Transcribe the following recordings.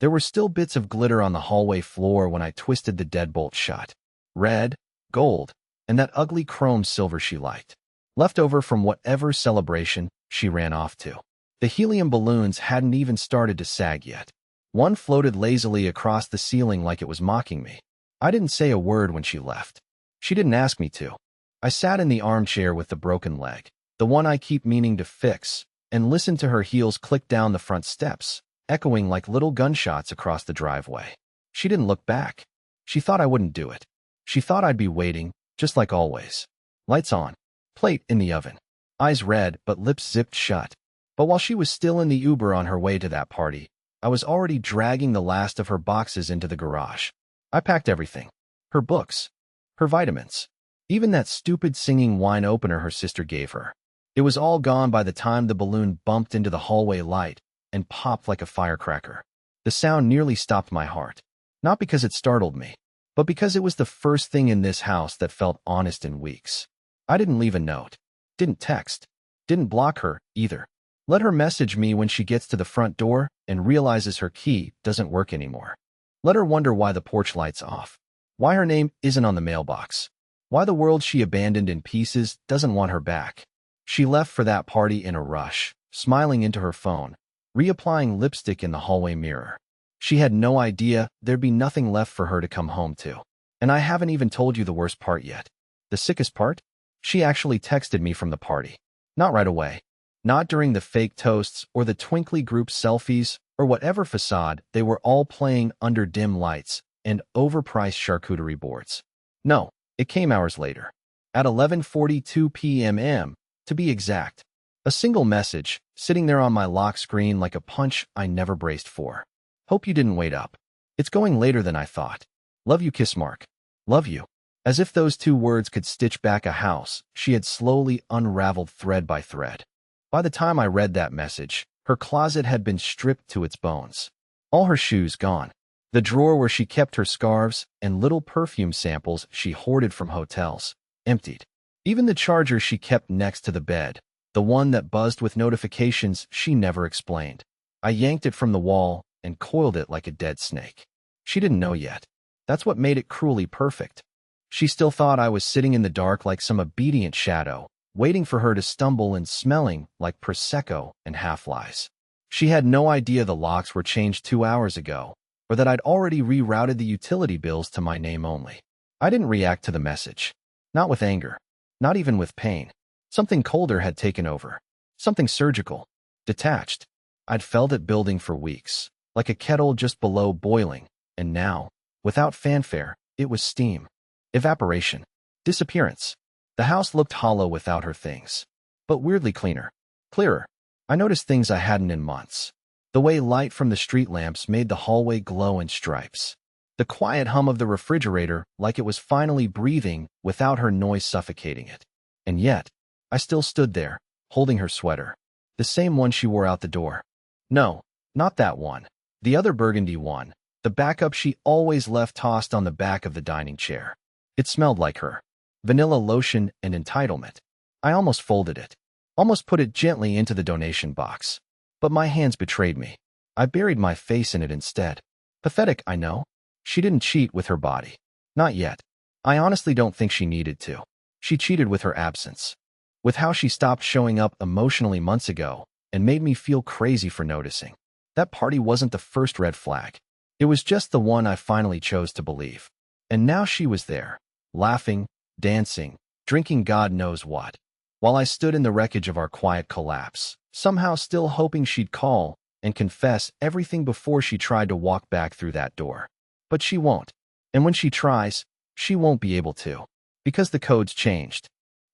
There were still bits of glitter on the hallway floor when I twisted the deadbolt shut. Red, gold, and that ugly chrome silver she liked. Left over from whatever celebration she ran off to. The helium balloons hadn't even started to sag yet. One floated lazily across the ceiling like it was mocking me. I didn't say a word when she left. She didn't ask me to. I sat in the armchair with the broken leg, the one I keep meaning to fix, and listened to her heels click down the front steps, echoing like little gunshots across the driveway. She didn't look back. She thought I wouldn't do it. She thought I'd be waiting, just like always. Lights on. Plate in the oven. Eyes red, but lips zipped shut. But while she was still in the Uber on her way to that party, I was already dragging the last of her boxes into the garage. I packed everything. Her books. Her vitamins. Even that stupid singing wine opener her sister gave her. It was all gone by the time the balloon bumped into the hallway light and popped like a firecracker. The sound nearly stopped my heart. Not because it startled me, but because it was the first thing in this house that felt honest in weeks. I didn't leave a note. Didn't text. Didn't block her, either. Let her message me when she gets to the front door and realizes her key doesn't work anymore. Let her wonder why the porch light's off. Why her name isn't on the mailbox. Why the world she abandoned in pieces doesn't want her back. She left for that party in a rush, smiling into her phone, reapplying lipstick in the hallway mirror. She had no idea there'd be nothing left for her to come home to. And I haven't even told you the worst part yet. The sickest part? She actually texted me from the party. Not right away. Not during the fake toasts or the twinkly group selfies or whatever facade they were all playing under dim lights and overpriced charcuterie boards. No, it came hours later. At 11:42 p.m. to be exact. A single message, sitting there on my lock screen like a punch I never braced for. Hope you didn't wait up. It's going later than I thought. Love you, kiss mark. Love you. As if those two words could stitch back a house she had slowly unraveled thread by thread. By the time I read that message, her closet had been stripped to its bones. All her shoes gone. The drawer where she kept her scarves and little perfume samples she hoarded from hotels, emptied. Even the charger she kept next to the bed, the one that buzzed with notifications she never explained. I yanked it from the wall and coiled it like a dead snake. She didn't know yet. That's what made it cruelly perfect. She still thought I was sitting in the dark like some obedient shadow, waiting for her to stumble and smelling like Prosecco and half-lies. She had no idea the locks were changed 2 hours ago, or that I'd already rerouted the utility bills to my name only. I didn't react to the message. Not with anger. Not even with pain. Something colder had taken over. Something surgical. Detached. I'd felt it building for weeks, like a kettle just below boiling, and now, without fanfare, it was steam. Evaporation. Disappearance. The house looked hollow without her things. But weirdly cleaner. Clearer. I noticed things I hadn't in months. The way light from the street lamps made the hallway glow in stripes. The quiet hum of the refrigerator like it was finally breathing without her noise suffocating it. And yet, I still stood there, holding her sweater. The same one she wore out the door. No, not that one. The other burgundy one. The backup she always left tossed on the back of the dining chair. It smelled like her. Vanilla lotion and entitlement. I almost folded it. Almost put it gently into the donation box. But my hands betrayed me. I buried my face in it instead. Pathetic, I know. She didn't cheat with her body. Not yet. I honestly don't think she needed to. She cheated with her absence. With how she stopped showing up emotionally months ago and made me feel crazy for noticing. That party wasn't the first red flag. It was just the one I finally chose to believe. And now she was there, laughing, dancing, drinking God knows what. While I stood in the wreckage of our quiet collapse, somehow still hoping she'd call and confess everything before she tried to walk back through that door. But she won't. And when she tries, she won't be able to. Because the code's changed.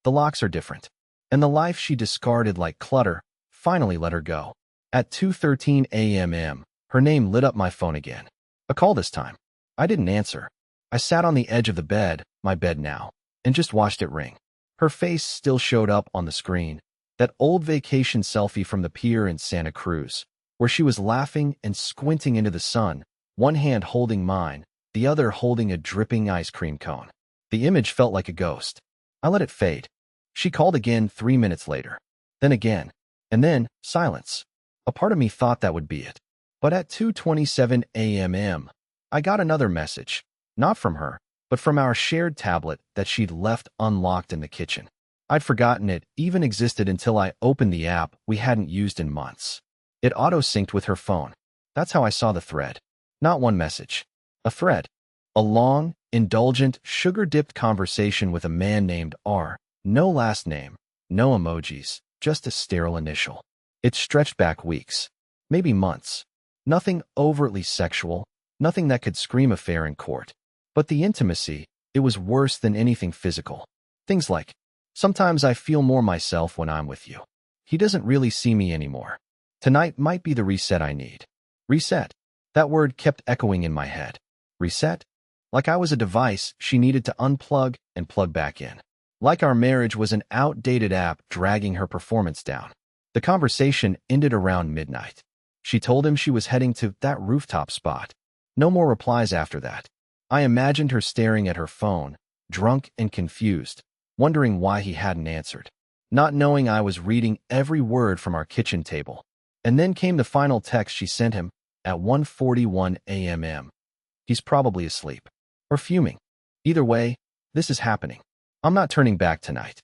The locks are different. And the life she discarded like clutter finally let her go. At 2:13 a.m., her name lit up my phone again. A call this time. I didn't answer. I sat on the edge of the bed, my bed now, and just watched it ring. Her face still showed up on the screen. That old vacation selfie from the pier in Santa Cruz, where she was laughing and squinting into the sun, one hand holding mine, the other holding a dripping ice cream cone. The image felt like a ghost. I let it fade. She called again 3 minutes later. Then again. And then, silence. A part of me thought that would be it. But at 2:27 a.m., I got another message, not from her, but from our shared tablet that she'd left unlocked in the kitchen. I'd forgotten it even existed until I opened the app we hadn't used in months. It auto-synced with her phone. That's how I saw the thread. Not one message. A thread. A long, indulgent, sugar-dipped conversation with a man named R. No last name, no emojis, just a sterile initial. It stretched back weeks, maybe months. Nothing overtly sexual, nothing that could scream affair in court. But the intimacy, it was worse than anything physical. Things like, sometimes I feel more myself when I'm with you. He doesn't really see me anymore. Tonight might be the reset I need. Reset. That word kept echoing in my head. Reset? Like I was a device she needed to unplug and plug back in. Like our marriage was an outdated app dragging her performance down. The conversation ended around midnight. She told him she was heading to that rooftop spot. No more replies after that. I imagined her staring at her phone, drunk and confused, wondering why he hadn't answered, not knowing I was reading every word from our kitchen table. And then came the final text she sent him at 1:41 a.m. He's probably asleep. Or fuming. Either way, this is happening. I'm not turning back tonight.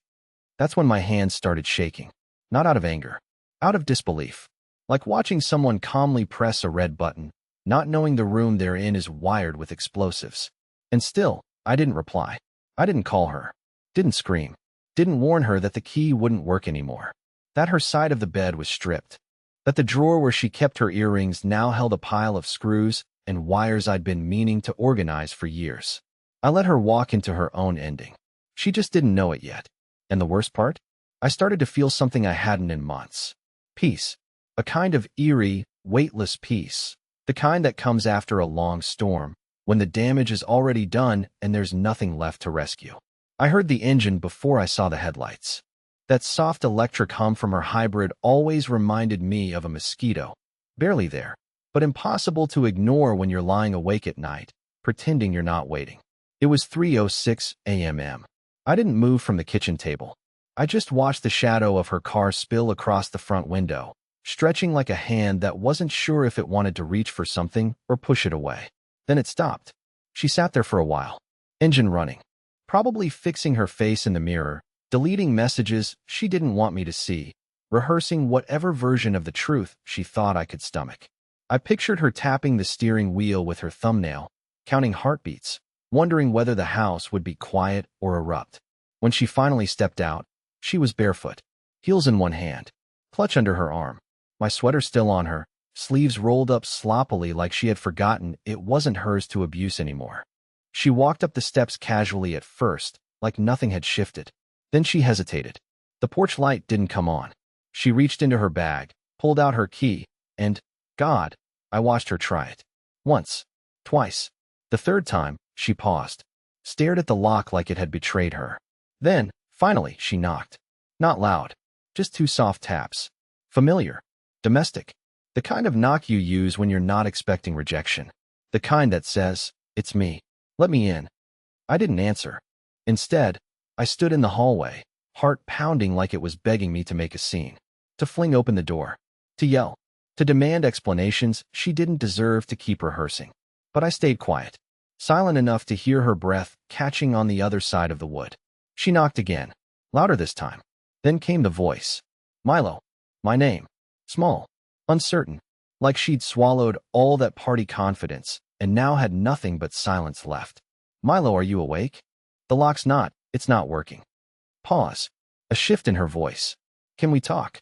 That's when my hands started shaking. Not out of anger. Out of disbelief. Like watching someone calmly press a red button, not knowing the room they're in is wired with explosives. And still, I didn't reply. I didn't call her. Didn't scream. Didn't warn her that the key wouldn't work anymore. That her side of the bed was stripped. That the drawer where she kept her earrings now held a pile of screws and wires I'd been meaning to organize for years. I let her walk into her own ending. She just didn't know it yet. And the worst part? I started to feel something I hadn't in months. Peace. A kind of eerie, weightless peace. The kind that comes after a long storm, when the damage is already done and there's nothing left to rescue. I heard the engine before I saw the headlights. That soft electric hum from her hybrid always reminded me of a mosquito. Barely there, but impossible to ignore when you're lying awake at night, pretending you're not waiting. It was 3:06 a.m. I didn't move from the kitchen table. I just watched the shadow of her car spill across the front window, stretching like a hand that wasn't sure if it wanted to reach for something or push it away. Then it stopped. She sat there for a while, engine running, probably fixing her face in the mirror, deleting messages she didn't want me to see, rehearsing whatever version of the truth she thought I could stomach. I pictured her tapping the steering wheel with her thumbnail, counting heartbeats, wondering whether the house would be quiet or erupt. When she finally stepped out, she was barefoot, heels in one hand, clutch under her arm, my sweater still on her, sleeves rolled up sloppily like she had forgotten it wasn't hers to abuse anymore. She walked up the steps casually at first, like nothing had shifted. Then she hesitated. The porch light didn't come on. She reached into her bag, pulled out her key, and, God, I watched her try it. Once. Twice. The third time, she paused, stared at the lock like it had betrayed her. Then, finally, she knocked. Not loud. Just two soft taps. Familiar. Domestic. The kind of knock you use when you're not expecting rejection. The kind that says, "It's me. Let me in." I didn't answer. Instead, I stood in the hallway, heart pounding like it was begging me to make a scene, to fling open the door, to yell, to demand explanations she didn't deserve to keep rehearsing. But I stayed quiet, silent enough to hear her breath catching on the other side of the wood. She knocked again, louder this time. Then came the voice. Milo. My name. Small. Uncertain. Like she'd swallowed all that party confidence and now had nothing but silence left. Milo, are you awake? The lock's not. It's not working. Pause. A shift in her voice. Can we talk?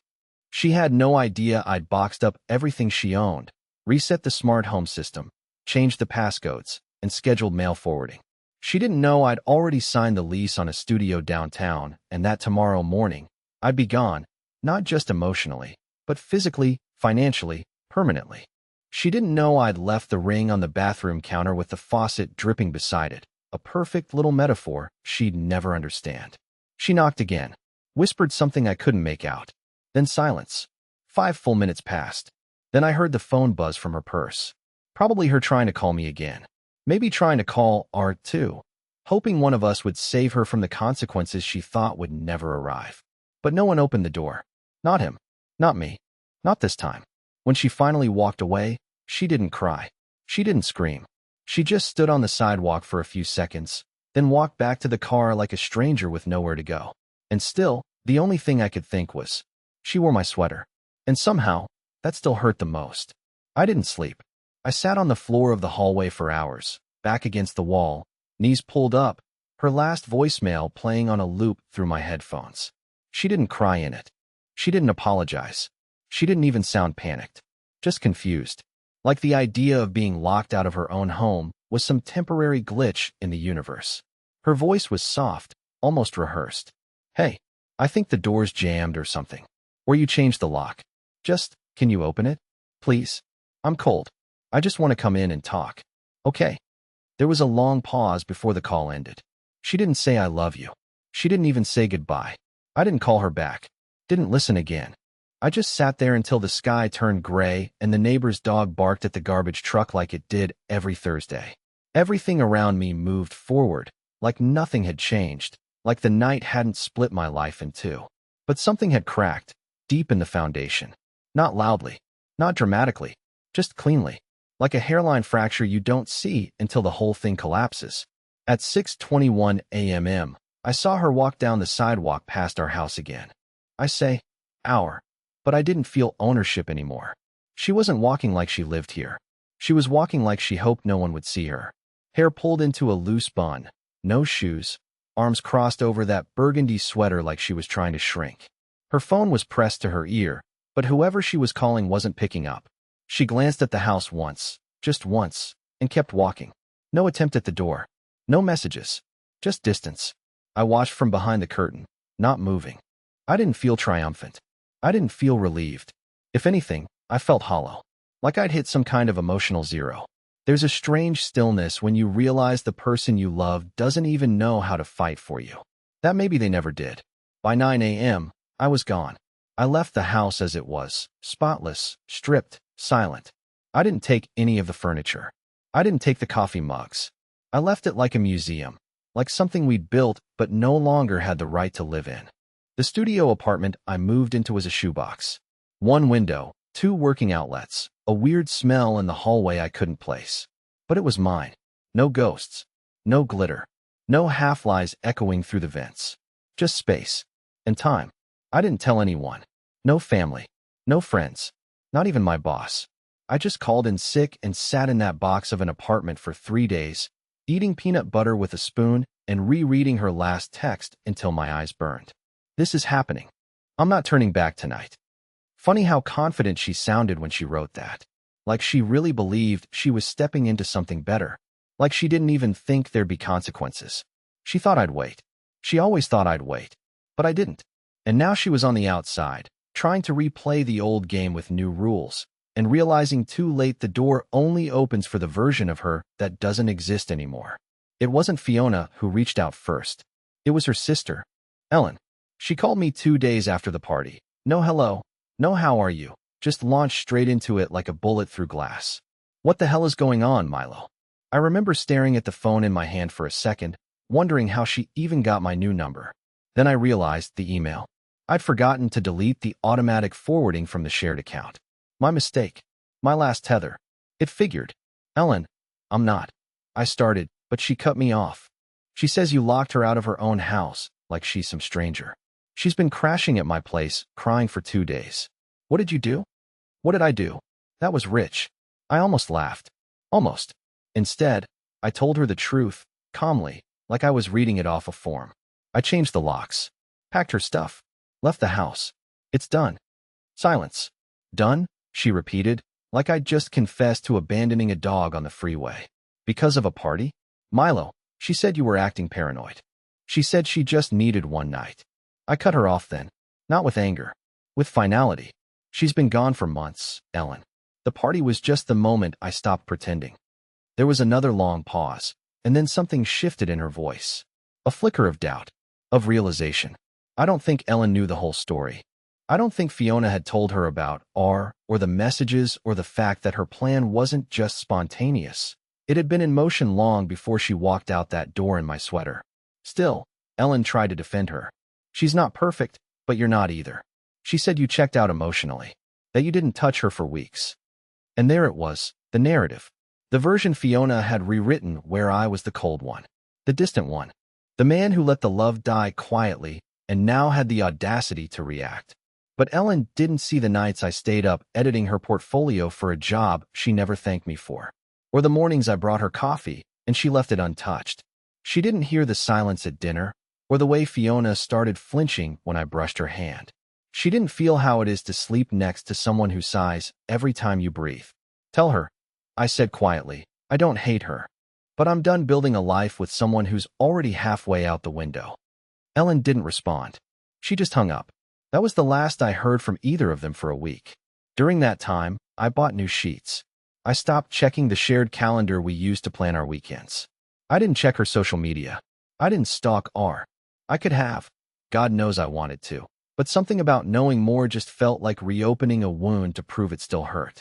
She had no idea I'd boxed up everything she owned, reset the smart home system, changed the passcodes, and scheduled mail forwarding. She didn't know I'd already signed the lease on a studio downtown and that tomorrow morning, I'd be gone, not just emotionally, but physically, financially, permanently. She didn't know I'd left the ring on the bathroom counter with the faucet dripping beside it, a perfect little metaphor she'd never understand. She knocked again, whispered something I couldn't make out. Then silence. 5 full minutes passed. Then I heard the phone buzz from her purse. Probably her trying to call me again. Maybe trying to call Art too, hoping one of us would save her from the consequences she thought would never arrive. But no one opened the door. Not him. Not me. Not this time. When she finally walked away, She didn't cry. She didn't scream. She just stood on the sidewalk for a few seconds, then walked back to the car like a stranger with nowhere to go. And still, the only thing I could think was, she wore my sweater. And somehow, that still hurt the most. I didn't sleep. I sat on the floor of the hallway for hours, back against the wall, knees pulled up, her last voicemail playing on a loop through my headphones. She didn't cry in it. She didn't apologize. She didn't even sound panicked. Just confused. Like the idea of being locked out of her own home was some temporary glitch in the universe. Her voice was soft, almost rehearsed. Hey, I think the door's jammed or something. Or you changed the lock. Can you open it? Please? I'm cold. I just want to come in and talk. Okay. There was a long pause before the call ended. She didn't say I love you. She didn't even say goodbye. I didn't call her back. Didn't listen again. I just sat there until the sky turned gray and the neighbor's dog barked at the garbage truck like it did every Thursday. Everything around me moved forward, like nothing had changed, like the night hadn't split my life in two. But something had cracked, deep in the foundation. Not loudly, not dramatically, just cleanly. Like a hairline fracture you don't see until the whole thing collapses. At 6:21 a.m., I saw her walk down the sidewalk past our house again. I say, our. But I didn't feel ownership anymore. She wasn't walking like she lived here. She was walking like she hoped no one would see her. Hair pulled into a loose bun, no shoes, arms crossed over that burgundy sweater like she was trying to shrink. Her phone was pressed to her ear, but whoever she was calling wasn't picking up. She glanced at the house once, just once, and kept walking. No attempt at the door. No messages. Just distance. I watched from behind the curtain, not moving. I didn't feel triumphant. I didn't feel relieved. If anything, I felt hollow. Like I'd hit some kind of emotional zero. There's a strange stillness when you realize the person you love doesn't even know how to fight for you. That maybe they never did. By 9 a.m., I was gone. I left the house as it was, spotless, stripped, silent. I didn't take any of the furniture. I didn't take the coffee mugs. I left it like a museum, like something we'd built but no longer had the right to live in. The studio apartment I moved into was a shoebox. One window, two working outlets, a weird smell in the hallway I couldn't place. But it was mine. No ghosts. No glitter. No half-lies echoing through the vents. Just space. And time. I didn't tell anyone. No family. No friends. Not even my boss. I just called in sick and sat in that box of an apartment for 3 days, eating peanut butter with a spoon and rereading her last text until my eyes burned. This is happening. I'm not turning back tonight. Funny how confident she sounded when she wrote that. Like she really believed she was stepping into something better. Like she didn't even think there'd be consequences. She thought I'd wait. She always thought I'd wait. But I didn't. And now she was on the outside, trying to replay the old game with new rules, and realizing too late the door only opens for the version of her that doesn't exist anymore. It wasn't Fiona who reached out first. It was her sister, Ellen. She called me 2 days after the party. No hello, no how are you, just launched straight into it like a bullet through glass. What the hell is going on, Milo? I remember staring at the phone in my hand for a second, wondering how she even got my new number. Then I realized the email. I'd forgotten to delete the automatic forwarding from the shared account. My mistake. My last tether. It figured. Ellen, I'm not. I started, but she cut me off. She says you locked her out of her own house, like she's some stranger. She's been crashing at my place, crying for 2 days. What did you do? What did I do? That was rich. I almost laughed. Almost. Instead, I told her the truth, calmly, like I was reading it off a form. I changed the locks. Packed her stuff. Left the house. It's done. Silence. Done? She repeated, like I'd just confessed to abandoning a dog on the freeway. Because of a party? Milo, she said you were acting paranoid. She said she just needed one night. I cut her off then. Not with anger. With finality. She's been gone for months, Ellen. The party was just the moment I stopped pretending. There was another long pause, and then something shifted in her voice. A flicker of doubt. Of realization. I don't think Ellen knew the whole story. I don't think Fiona had told her about or the messages or the fact that her plan wasn't just spontaneous. It had been in motion long before she walked out that door in my sweater. Still, Ellen tried to defend her. She's not perfect, but you're not either. She said you checked out emotionally, that you didn't touch her for weeks. And there it was, The narrative. The version Fiona had rewritten where I was the cold one. The distant one. The man who let the love die quietly and now had the audacity to react. But Ellen didn't see the nights I stayed up editing her portfolio for a job she never thanked me for. Or the mornings I brought her coffee and she left it untouched. She didn't hear the silence at dinner or the way Fiona started flinching when I brushed her hand. She didn't feel how it is to sleep next to someone who sighs every time you breathe. Tell her, I said quietly, I don't hate her. But I'm done building a life with someone who's already halfway out the window. Ellen didn't respond. She just hung up. That was the last I heard from either of them for a week. During that time, I bought new sheets. I stopped checking the shared calendar we used to plan our weekends. I didn't check her social media. I didn't stalk R. I could have. God knows I wanted to. But something about knowing more just felt like reopening a wound to prove it still hurt.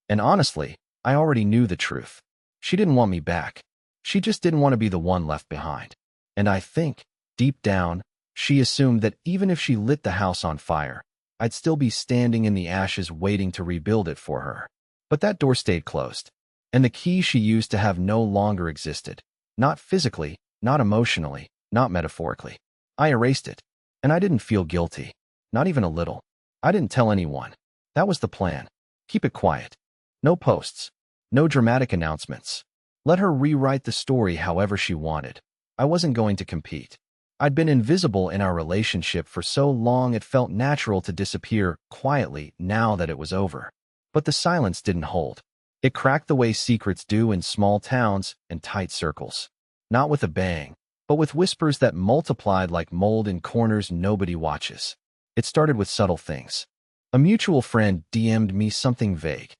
And honestly, I already knew the truth. She didn't want me back. She just didn't want to be the one left behind. And I think, deep down, she assumed that even if she lit the house on fire, I'd still be standing in the ashes waiting to rebuild it for her. But that door stayed closed. And the key she used to have no longer existed. Not physically, not emotionally, not metaphorically. I erased it. And I didn't feel guilty. Not even a little. I didn't tell anyone. That was the plan. Keep it quiet. No posts. No dramatic announcements. Let her rewrite the story however she wanted. I wasn't going to compete. I'd been invisible in our relationship for so long it felt natural to disappear quietly now that it was over. But the silence didn't hold. It cracked the way secrets do in small towns and tight circles. Not with a bang, but with whispers that multiplied like mold in corners nobody watches. It started with subtle things. A mutual friend DM'd me something vague.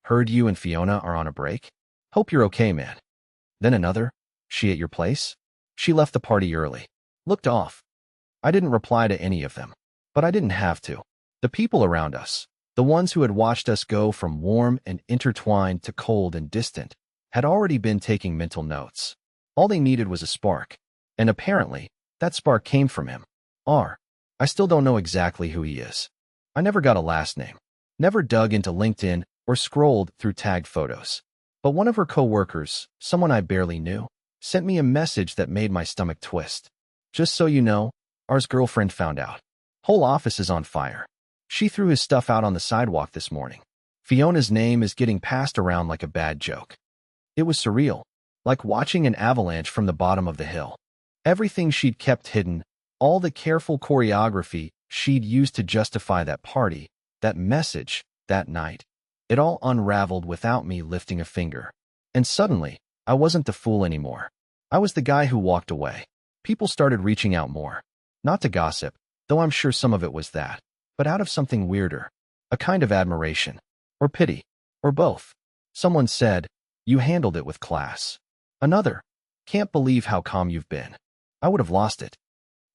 Heard you and Fiona are on a break? Hope you're okay, man. Then another. She at your place? She left the party early. Looked off. I didn't reply to any of them. But I didn't have to. The people around us, the ones who had watched us go from warm and intertwined to cold and distant, had already been taking mental notes. All they needed was a spark. And apparently, that spark came from him. R. I still don't know exactly who he is. I never got a last name. Never dug into LinkedIn or scrolled through tagged photos. But one of her co-workers, someone I barely knew, sent me a message that made my stomach twist. Just so you know, R's girlfriend found out. Whole office is on fire. She threw his stuff out on the sidewalk this morning. Fiona's name is getting passed around like a bad joke. It was surreal, like watching an avalanche from the bottom of the hill. Everything she'd kept hidden, all the careful choreography she'd used to justify that party, that message, that night, it all unraveled without me lifting a finger. And suddenly, I wasn't the fool anymore. I was the guy who walked away. People started reaching out more. Not to gossip, though I'm sure some of it was that, but out of something weirder. A kind of admiration. Or pity. Or both. Someone said, you handled it with class. Another, can't believe how calm you've been. I would have lost it.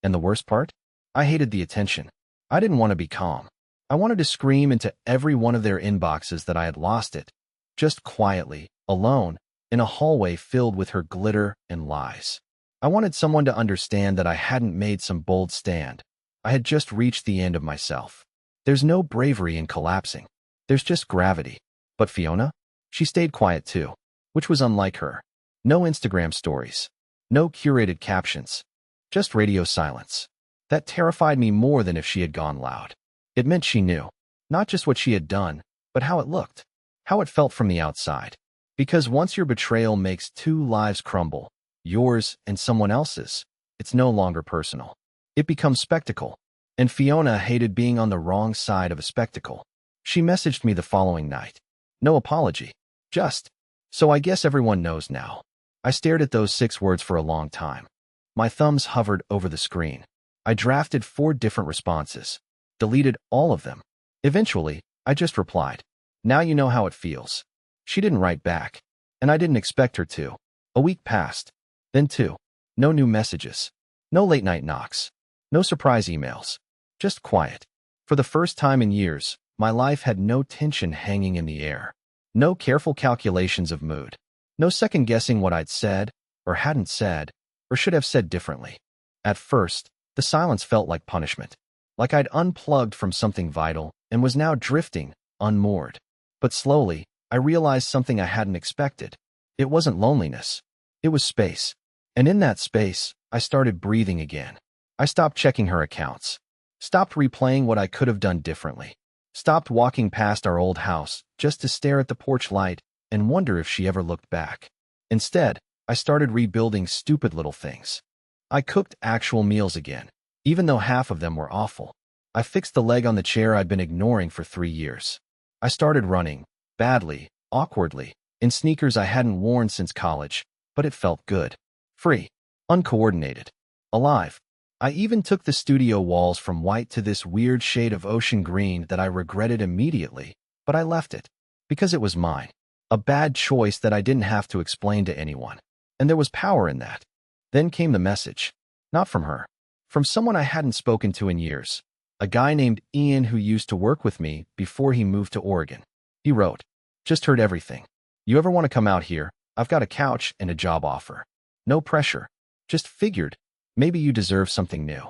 And the worst part? I hated the attention. I didn't want to be calm. I wanted to scream into every one of their inboxes that I had lost it. Just quietly, alone, in a hallway filled with her glitter and lies. I wanted someone to understand that I hadn't made some bold stand. I had just reached the end of myself. There's no bravery in collapsing. There's just gravity. But Fiona? She stayed quiet too, which was unlike her. No Instagram stories. No curated captions. Just radio silence. That terrified me more than if she had gone loud. It meant she knew, not just what she had done, but how it looked, how it felt from the outside. Because once your betrayal makes two lives crumble, yours and someone else's, it's no longer personal. It becomes spectacle. And Fiona hated being on the wrong side of a spectacle. She messaged me the following night. No apology. Just. So I guess everyone knows now. I stared at those 6 words for a long time. My thumbs hovered over the screen. I drafted 4 different responses. Deleted all of them. Eventually, I just replied. Now you know how it feels. She didn't write back. And I didn't expect her to. A week passed. Then 2. No new messages. No late night knocks. No surprise emails. Just quiet. For the first time in years, my life had no tension hanging in the air. No careful calculations of mood. No second-guessing what I'd said, or hadn't said, or should have said differently. At first, the silence felt like punishment. Like I'd unplugged from something vital and was now drifting, unmoored. But slowly, I realized something I hadn't expected. It wasn't loneliness. It was space. And in that space, I started breathing again. I stopped checking her accounts. Stopped replaying what I could have done differently. Stopped walking past our old house just to stare at the porch light and wonder if she ever looked back. Instead, I started rebuilding stupid little things. I cooked actual meals again, even though half of them were awful. I fixed the leg on the chair I'd been ignoring for 3 years. I started running, badly, awkwardly, in sneakers I hadn't worn since college, but it felt good. Free, uncoordinated, alive. I even took the studio walls from white to this weird shade of ocean green that I regretted immediately, but I left it, because it was mine. A bad choice that I didn't have to explain to anyone. And there was power in that. Then came the message. Not from her. From someone I hadn't spoken to in years. A guy named Ian who used to work with me before he moved to Oregon. He wrote, "Just heard everything. You ever want to come out here? I've got a couch and a job offer. No pressure. Just figured, maybe you deserve something new."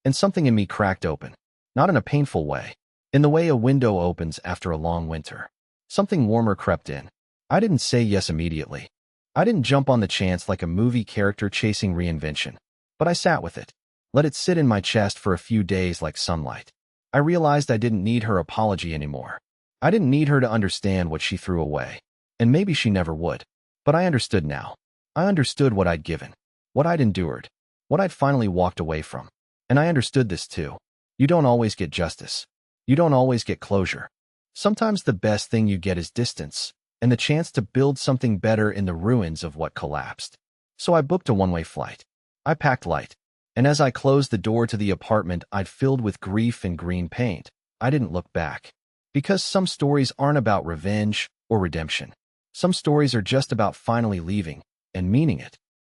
And something in me cracked open. Not in a painful way. In the way a window opens after a long winter. Something warmer crept in. I didn't say yes immediately. I didn't jump on the chance like a movie character chasing reinvention. But I sat with it. Let it sit in my chest for a few days like sunlight. I realized I didn't need her apology anymore. I didn't need her to understand what she threw away. And maybe she never would. But I understood now. I understood what I'd given. What I'd endured. What I'd finally walked away from. And I understood this too. You don't always get justice. You don't always get closure. Sometimes the best thing you get is distance, and the chance to build something better in the ruins of what collapsed. So I booked a one-way flight. I packed light. And as I closed the door to the apartment I'd filled with grief and green paint, I didn't look back. Because some stories aren't about revenge or redemption. Some stories are just about finally leaving and meaning it.